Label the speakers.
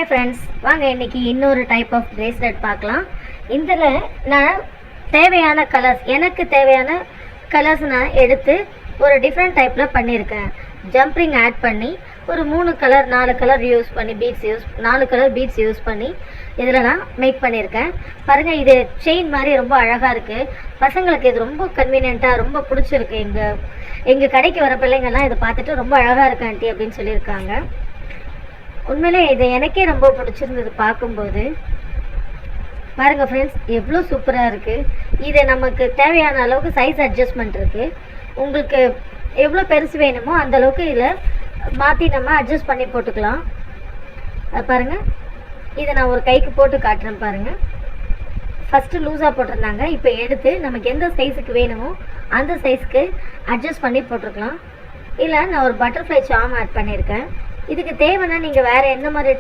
Speaker 1: Hi friends, வாங்க இன்றைக்கி இன்னொரு டைப் ஆஃப் பிரேஸ்லெட் பார்க்கலாம். இதில் நான் தேவையான கலர்ஸ், எனக்கு தேவையான கலர்ஸ் நான் எடுத்து ஒரு டிஃப்ரெண்ட் டைப்பில் பண்ணியிருக்கேன். ஜம்ப்ரிங் ஆட் பண்ணி ஒரு 3 கலர் 4 கலர் யூஸ் பண்ணி 4 கலர் பீட்ஸ் யூஸ் பண்ணி இதில் நான் மேக் பண்ணியிருக்கேன். பாருங்கள், இது செயின் மாதிரி ரொம்ப அழகாக இருக்குது. பசங்களுக்கு இது ரொம்ப கன்வீனியண்ட்டாக ரொம்ப பிடிச்சிருக்கு. எங்கள் கடைக்கு வர பிள்ளைங்கள்லாம் இதை பார்த்துட்டு ரொம்ப அழகாக இருக்கு ஆண்டி அப்படின்னு சொல்லியிருக்காங்க. உண்மையிலே இது எனக்கே ரொம்ப பிடிச்சிருந்தது பார்க்கும்போது. பாருங்கள் ஃப்ரெண்ட்ஸ், எவ்வளோ சூப்பராக இருக்குது. இது நமக்கு தேவையான அளவுக்கு சைஸ் அட்ஜஸ்ட்மெண்ட் இருக்குது. உங்களுக்கு எவ்வளோ பெருசு வேணுமோ அந்தளவுக்கு இதில் மாற்றி நம்ம அட்ஜஸ்ட் பண்ணி போட்டுக்கலாம். பாருங்கள், இதை நான் ஒரு கைக்கு போட்டு காட்டுறேன். பாருங்கள், ஃபஸ்ட்டு லூஸாக போட்டிருந்தாங்க. இப்போ எடுத்து நமக்கு எந்த சைஸுக்கு வேணுமோ அந்த சைஸ்க்கு அட்ஜஸ்ட் பண்ணி போட்டுருக்கலாம். இல்லை, நான் ஒரு பட்டர்ஃப்ளை சாம் ஆட் பண்ணியிருக்கேன். இதுக்கு தேவைன்னா நீங்கள் வேறு எந்த மாதிரி